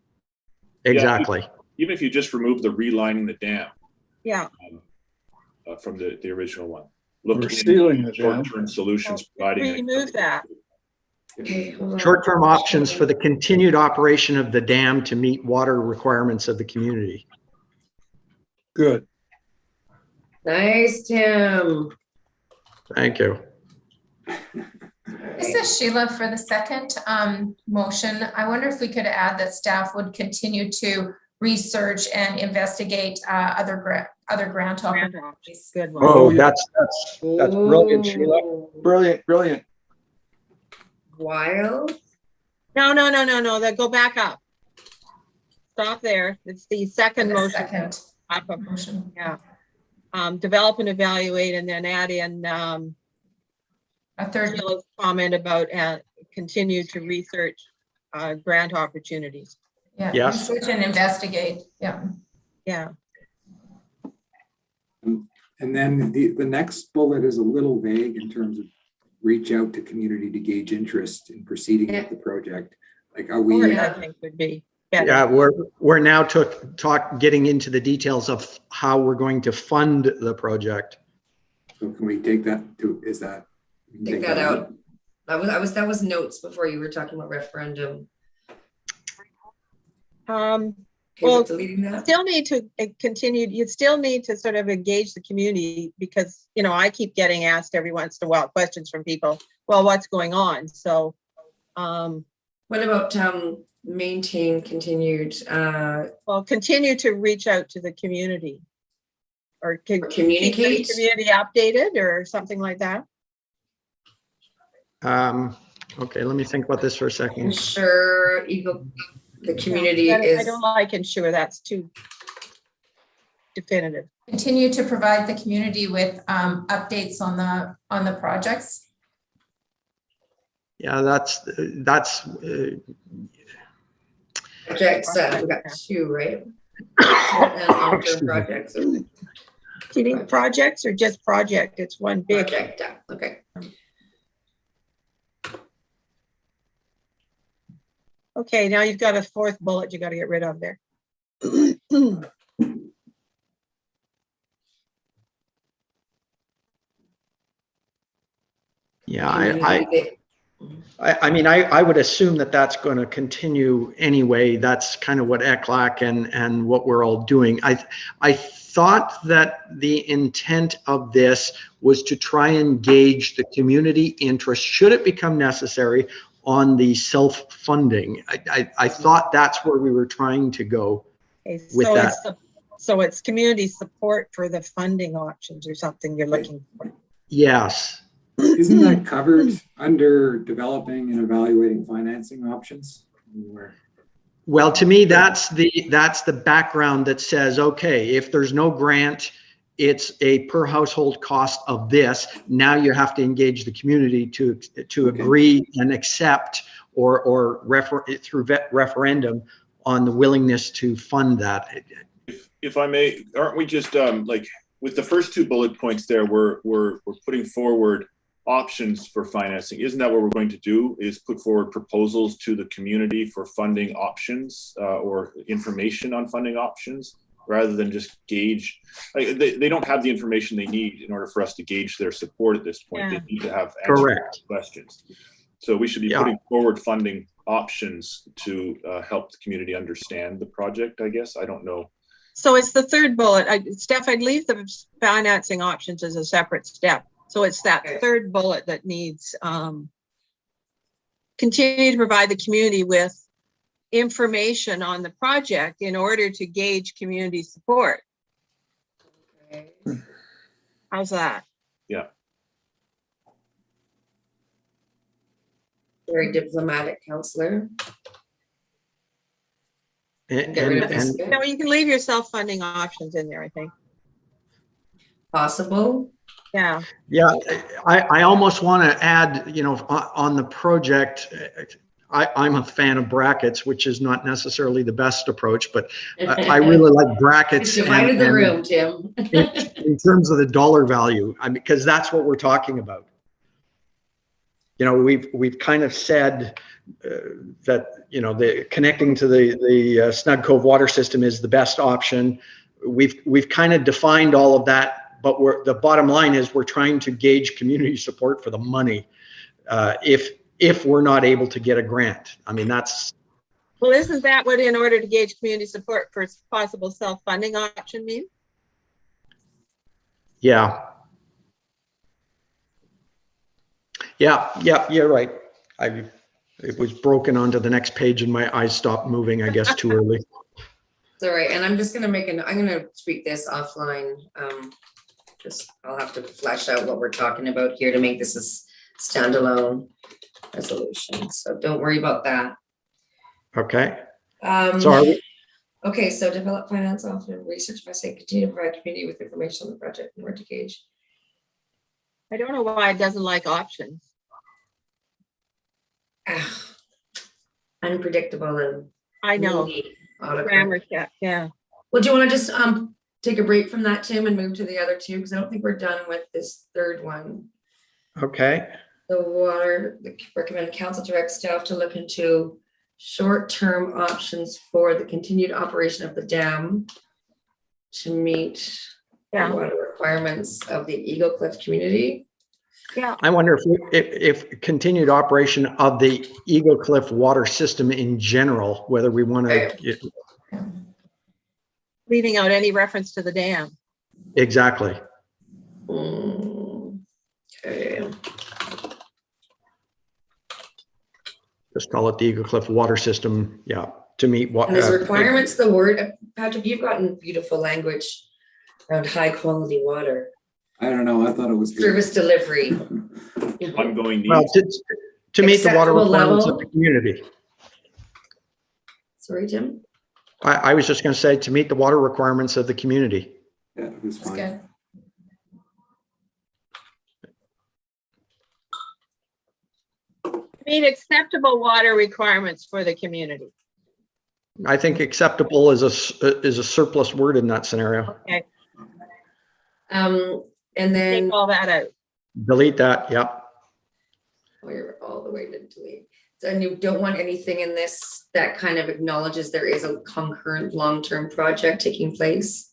Exactly. Yeah, even if you just remove the relining the dam. Yeah. From the original one. Look at short-term solutions providing. Remove that. Okay. Short-term options for the continued operation of the dam to meet water requirements of the community. Good. Nice, Tim. Thank you. This is Sheila for the second motion. I wonder if we could add that staff would continue to research and investigate other grant opportunities. Good one. Oh, that's brilliant, Sheila. Brilliant. Wild. No. Go back up. Stop there. It's the second motion. Second motion. Yeah. Develop and evaluate, and then add in a third Sheila's comment about continue to research grant opportunities. Yeah. Yes. Research and investigate. Yeah. Yeah. And then the next bullet is a little vague in terms of reach out to community to gauge interest in proceeding with the project. Like, are we? Or I think would be better. Yeah, we're now getting into the details of how we're going to fund the project. So can we take that to, is that? we can Take that out. That was notes before you were talking about referendum. Okay, Well, with deleting that. Still need to continue, you still need to sort of engage the community because, you know, I keep getting asked every once in a while questions from people, well, what's going on? So, What about maintain continued well, continue to reach out to the community. Or keep the communicate? community updated or something like that. Okay, let me think about this for a second. Ensure the community I is. don't like ensure, that's too definitive. Continue to provide the community with updates on the projects. Yeah, that's Projects, we got two, right? Short and long-term projects. Do you need projects or just project? It's one big. Project, okay. Okay, now you've got a fourth bullet you got to get rid of there. yeah, I mean, I would assume that that's going to continue anyway. That's kind of what ECLAC and what we're all doing. I thought that the intent of this was to try and gauge the community interest, should it become necessary, on the self-funding. I thought that's where we were trying to go Okay, with so that. So it's community support for the funding options or something you're looking for. Yes. Isn't that covered under developing and evaluating financing options? Well, to me, that's the background that says, okay, if there's no grant, it's a per household cost of this. Now you have to engage the community to agree and accept or through referendum on the willingness to fund that. If I may, aren't we just like with the first two bullet points there, we're putting forward options for financing. Isn't that what we're going to do, is put forward proposals to the community for funding options or information on funding options, rather than just gauge? Like, they don't have the information they need in order for us to gauge their support at this point. Yeah. They need to have answers Correct. to questions. So we should be putting forward funding options to help the community understand the project, I guess. I don't know. So it's the third bullet. Steph, I'd leave the financing options as a separate step. So it's that third bullet that needs continue to provide the community with information on the project in order to gauge community support. Okay. How's that? Yeah. Very diplomatic, counselor. And Get rid of this. No, you can leave your self-funding options in there, I think. Possible. Yeah. Yeah, I almost want to add, you know, on the project, I'm a fan of brackets, which is not necessarily the best approach, but I really like brackets. Divided the room, Tim. in terms of the dollar value, because that's what we're talking about. You know, we've kind of said that, you know, the connecting to the Snug Cove water system is the best option. We've kind of defined all of that. But the bottom line is we're trying to gauge community support for the money if we're not able to get a grant. I mean, that's. Well, isn't that what in order to gauge community support for possible self-funding option means? Yeah. Yeah, you're right. It was broken onto the next page and my eyes stopped moving, I guess, too early. It's all right. And I'm just going to I'm going to tweak this offline. I'll have to flesh out what we're talking about here to make this a standalone resolution. So don't worry about that. Okay. So are we? Okay, so develop finance option research by saying continue to provide community with information on the project in order to gauge. I don't know why it doesn't like options. Unpredictable and I know. moody autocorrect. Grammar check, yeah. Well, do you want to just take a break from that, Tim, and move to the other two, because I don't think we're done with this third one. Okay, The recommend council direct staff to look into short-term options for the continued operation of the dam to meet the Yeah. water requirements of the Eagle Cliff community. Yeah, I wonder if continued operation of the Eagle Cliff water system in general, whether we want to, leaving out any reference to the dam. exactly. Okay. Just call it the Eagle Cliff water system, yeah, to meet what. And is requirements the word, Patrick, you've gotten beautiful language around high quality water, I don't know, I thought it was good. service delivery. Ongoing Well, needs. to meet the water Acceptable requirements level. of the community. Sorry, Tim. I was just going to say to meet the water requirements of the community. Yeah, it was That's fine. good. Meet acceptable water requirements for the community. I think acceptable is a surplus word in that scenario. Okay, And take then all that out. Delete that, yep. we're all the way to delete. And you don't want anything in this that kind of acknowledges there is a concurrent long-term project taking place.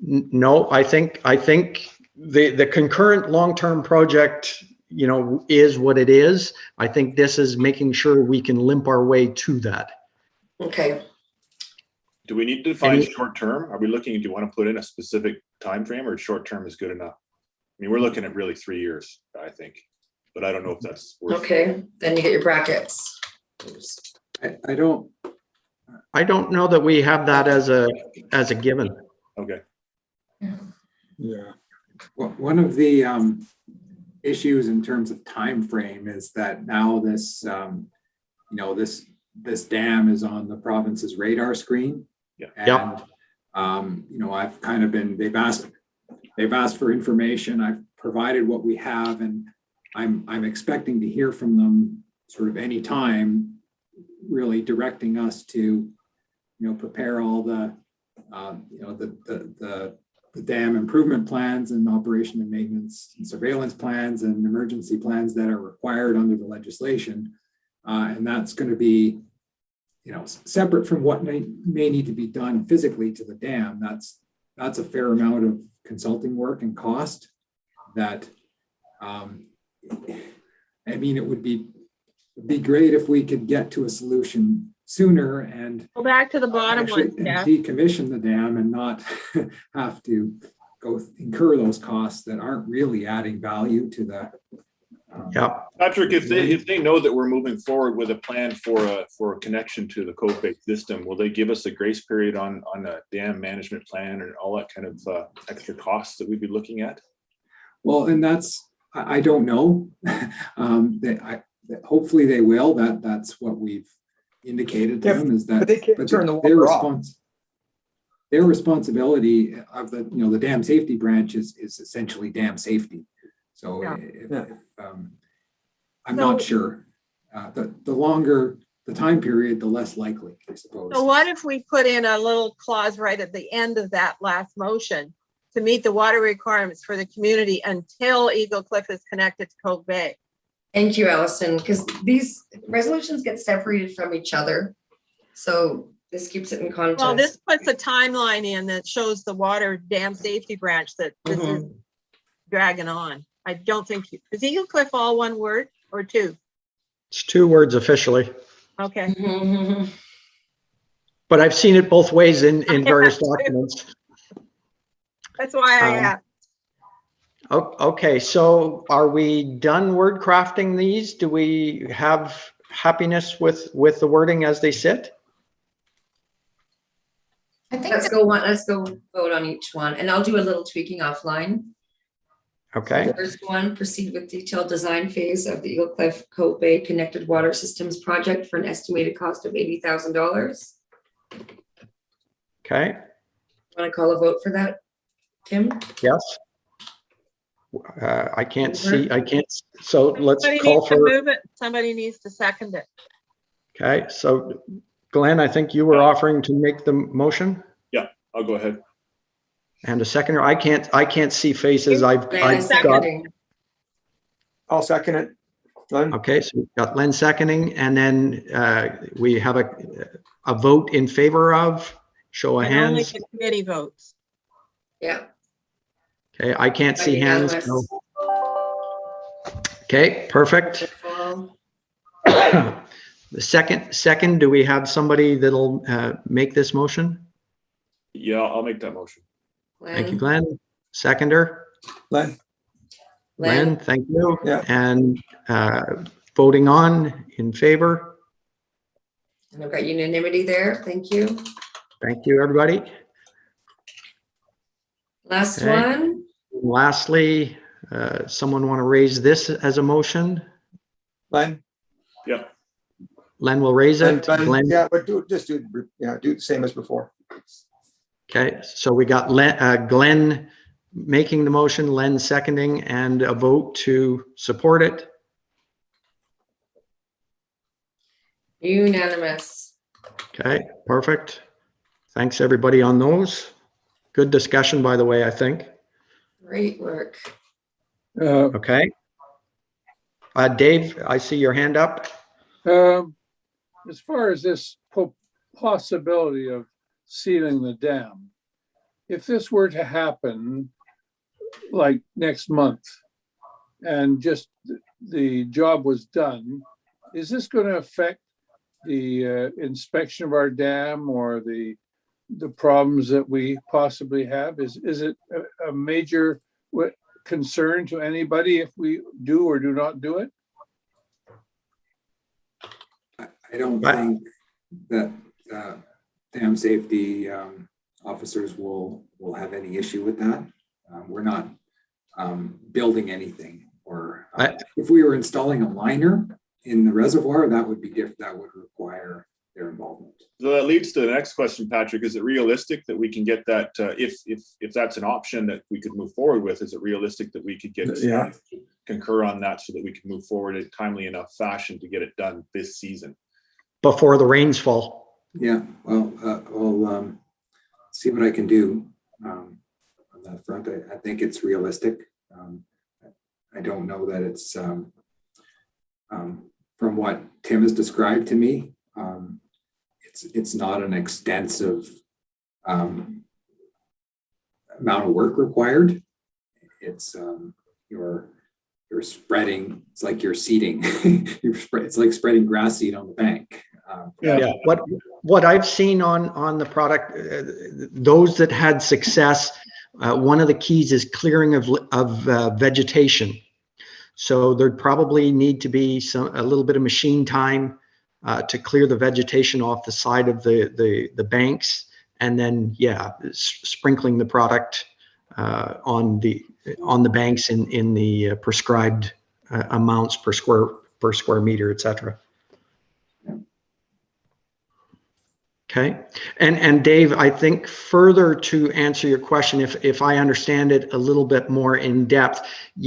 No, I think the concurrent long-term project, you know, is what it is. I think this is making sure we can limp our way to that. Okay. Do we need to define Any- short term? Are we looking, do you want to put in a specific time frame, or short term is good enough? I mean, we're looking at really 3 years, I think, but I don't know if that's worth. Okay, then you get your brackets. Oops. I don't, I don't know that we have that as a given. Okay. yeah. Well, one of the issues in terms of time frame is that now this, you know, this dam is on the province's radar screen. Yeah. And, you know, I've kind of been, they've asked for information. I've provided what we have, and I'm expecting to hear from them sort of any time, really directing us to, you know, prepare all the, you know, the dam improvement plans and operation and maintenance and surveillance plans and emergency plans that are required under the legislation. And that's going to be, you know, separate from what may need to be done physically to the dam. That's a fair amount of consulting work and cost that, I mean, it would be great if we could get to a solution sooner and Go back to the bottom actually one, Steph. decommission the dam and not have to go incur those costs that aren't really adding value to the. Yeah. Patrick, if they know that we're moving forward with a plan for a connection to the Cove Bay system, will they give us a grace period on a dam management plan and all that kind of extra costs that we'd be looking at? Well, and that's, I don't know. Hopefully they will. That's what we've indicated to them, is that. But they can't turn the water off. Their responsibility of the, you know, the dam safety branch is essentially dam safety. So Yeah. I'm not sure. The longer the time period, the less likely, I suppose. So what if we put in a little clause right at the end of that last motion to meet the water requirements for the community until Eagle Cliff is connected to Cove Bay? Thank you, Allison, because these resolutions get separated from each other. So this keeps it in context. Well, this puts a timeline in that shows the water dam safety branch that this is dragging on. I don't think, is Eagle Cliff all one word or two? It's 2 words officially, Okay. Mhm. but I've seen it both ways in various documents. That's why I asked. Okay, so are we done word crafting these? Do we have happiness with the wording as they sit? I think Let's go vote on each one, and I'll do a little tweaking offline. Okay, First one, proceed with detailed design phase of the Eagle Cliff Cove Bay Connected Water Systems Project for an estimated cost of $80,000. okay, Want to call a vote for that, Tim? yes. I can't, so let's Somebody call needs to for, move it. Somebody needs to second it. okay, so Glenn, I think you were offering to make the motion? I'll go ahead. And a seconder. I can't see faces. I've got, Seconding. I'll second it. Glenn? okay, so we've got Len seconding, and then we have a vote in favor of, show of And only hands. the committee votes. Yeah. Okay, I can't see hands. Unanimous. So- Okay, perfect. Wonderful. The second, do we have somebody that'll make this motion? Yeah, I'll make that motion. Thank you, Glenn. Seconder, Glenn? Len, thank you. Yeah. And voting on, in favor. And I've got unanimity there. Thank you. Thank you, everybody. Last Okay. one. Lastly, someone want to raise this as a motion? Glenn? Yeah. Len will raise it. Glenn, Yeah, but do the same as before. okay, so we got Glenn making the motion, Len seconding, and a vote to support it. Unanimous. Okay, perfect. Thanks, everybody, on those. Good discussion, by the way, I think. Great work. Okay. Dave, I see your hand up. As far as this possibility of sealing the dam, if this were to happen like next month and just the job was done, is this going to affect the inspection of our dam or the problems that we possibly have? Is it a major concern to anybody if we do or do not do it? I don't think that dam safety officers will have any issue with that. We're not building anything, or if we were installing a liner in the reservoir, that would be different. That would require their involvement. So that leads to the next question, Patrick. Is it realistic that we can get that, if that's an option that we could move forward with, is it realistic that we could get staff to concur on that so that we can move forward in timely enough fashion to get it done this season? Before the rains fall. Yeah, well, I'll see what I can do on that front. I think it's realistic. I don't know that it's, from what Tim has described to me, it's not an extensive amount of work required. It's you're spreading. It's like you're seeding. It's like spreading grass seed on the bank. Yeah. What I've seen on the product, those that had success, one of the keys is clearing of vegetation. So there'd probably need to be a little bit of machine time to clear the vegetation off the side of the banks, and then sprinkling the product on the banks in the prescribed amounts per square meter, etc. Okay, and Dave, I think further to answer your question, if I understand it a little bit more in depth,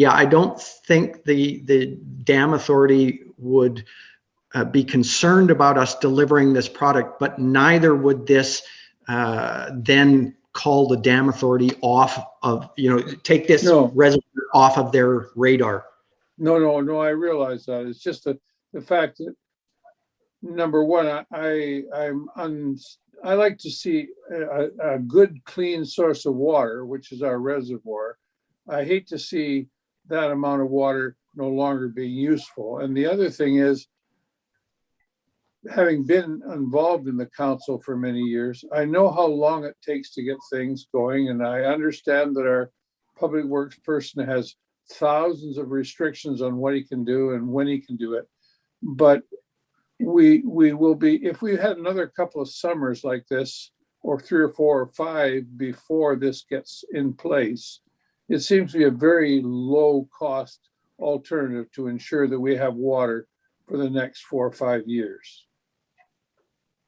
I don't think the dam authority would be concerned about us delivering this product, but neither would this then call the dam authority off of, take this reservoir off of their radar. No, I realize that. It's just the fact that, number one, I like to see a good, clean source of water, which is our reservoir. I hate to see that amount of water no longer being useful. And the other thing is, having been involved in the council for many years, I know how long it takes to get things going. And I understand that our public works person has thousands of restrictions on what he can do and when he can do it. But we will be, if we had another couple of summers like this, or 3 or 4 or 5 before this gets in place, it seems to be a very low cost alternative to ensure that we have water for the next 4 or 5 years.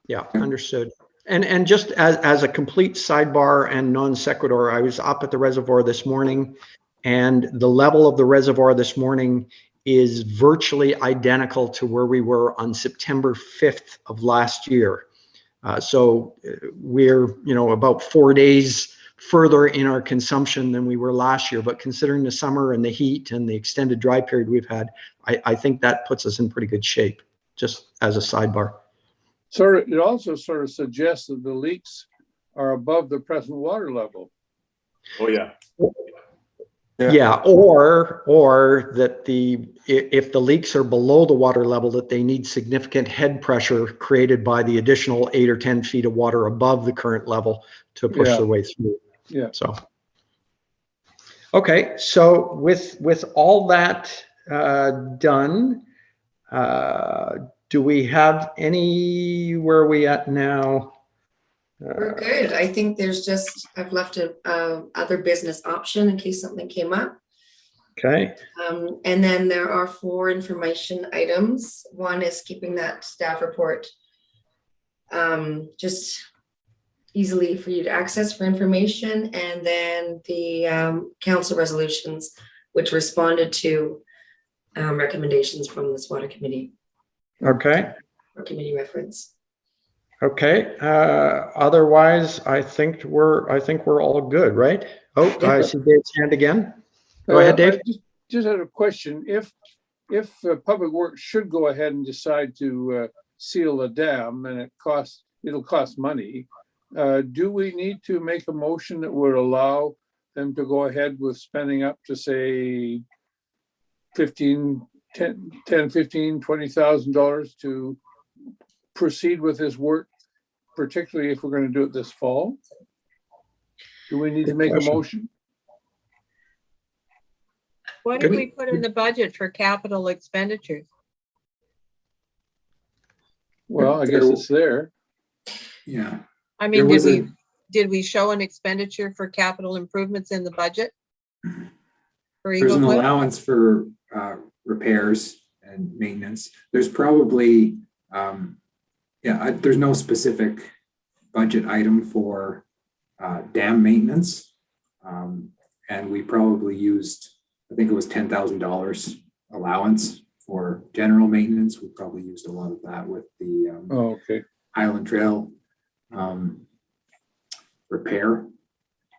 Yeah, understood. And just as a complete sidebar and non sequitur, I was up at the reservoir this morning, and the level of the reservoir this morning is virtually identical to where we were on September 5th of last year. So we're, about 4 further in our consumption than we were last year, but considering the summer and the heat and the extended dry period we've had, I think that puts us in pretty good shape, just as a sidebar. It also sort of suggests that the leaks are above the present water level. Oh, yeah. Yeah, or that if the leaks are below the water level, that they need significant head pressure created by the additional 8 or 10 feet of water above the current level to push their way through. Yeah. So, okay, so with all that done, do we have any? Where are we at now? We're good. I think there's just, I've left a other business option in case something came up. Okay. And then there are 4 information items. One is keeping that staff report just easily for you to access for information. And then the council resolutions, which responded to recommendations from the SWATA committee. Okay. Or committee reference. Okay. Otherwise, I think we're all good, right? Oh, I see Dave's hand again. Go ahead, Dave. I just had a question. If Public Works should go ahead and decide to seal the dam, and it'll cost money, do we need to make a motion that would allow them to go ahead with spending up to say $20,000 to proceed with this work, particularly if we're going to do it this fall? Do we need to make a motion? What did we put in the budget for capital expenditures? Well, I guess it's there. Yeah. I mean, There was did we show an expenditure for capital improvements in the budget? For There's an Eagle Cliff? allowance for repairs and maintenance. There's probably, there's no specific budget item for dam maintenance. And we probably used, I think it was $10,000 allowance for general maintenance. We probably used a lot of that with the Highland Trail repair.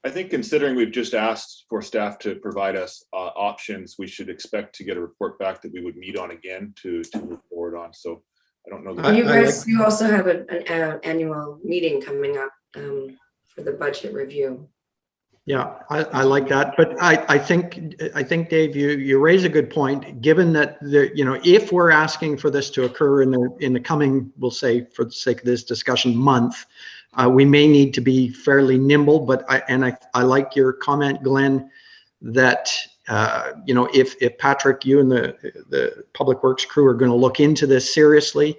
I think considering we've just asked for staff to provide us options, we should expect to get a report back that we would meet on again to move forward on. So I don't know. You guys, you also have an annual meeting coming up for the budget review. Yeah, I like that, but I think Dave, you raise a good point. Given that if we're asking for this to occur in the coming, we'll say for the sake of this discussion, month, we may need to be fairly nimble. But I like your comment, Glenn, that if Patrick, you and the Public Works crew are going to look into this seriously,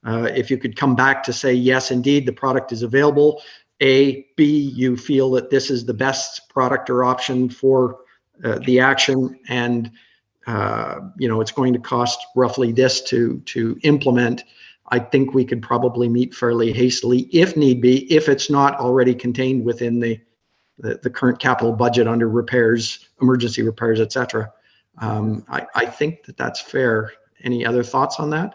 if you could come back to say yes, indeed, the product is available. A, B, you feel that this is the best product or option for the action, and it's going to cost roughly this to implement. I think we could probably meet fairly hastily if need be, if it's not already contained within the current capital budget under repairs, emergency repairs, etc. I think that's fair. Any other thoughts on that?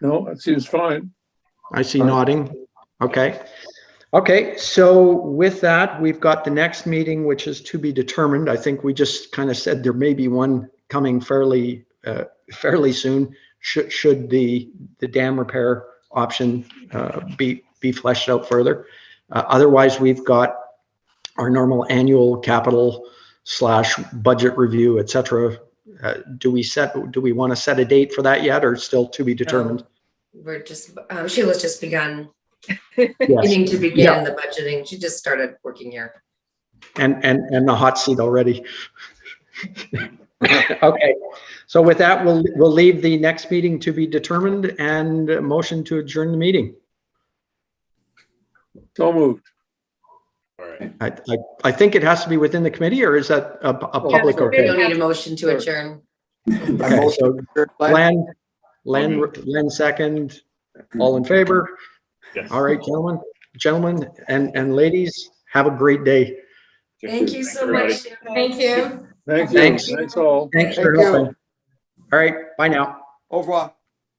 No, that seems fine. I see nodding. Okay. Okay. So with that, we've got the next meeting, which is to be determined. I think we just kind of said there may be one coming fairly soon. Should the dam repair option be fleshed out further. Otherwise, we've got our normal annual capital / budget review, etc. Do we want to set a date for that yet, or still to be determined? We're just, Sheila's just beginning the budgeting. She just started working here. And the hot seat already. Okay. So with that, we'll leave the next meeting to be determined and motion to adjourn the meeting. So moved. All right. I think it has to be within the committee, or is that a public? We Okay. don't need a motion to adjourn. Okay. So Len second. All in favor? Yes. All right, gentlemen and ladies, have a great day. Thank you so much. Thank you. Thank you. Thanks. Thanks all. Thanks for Thank you. helping. All right, bye now. Au revoir.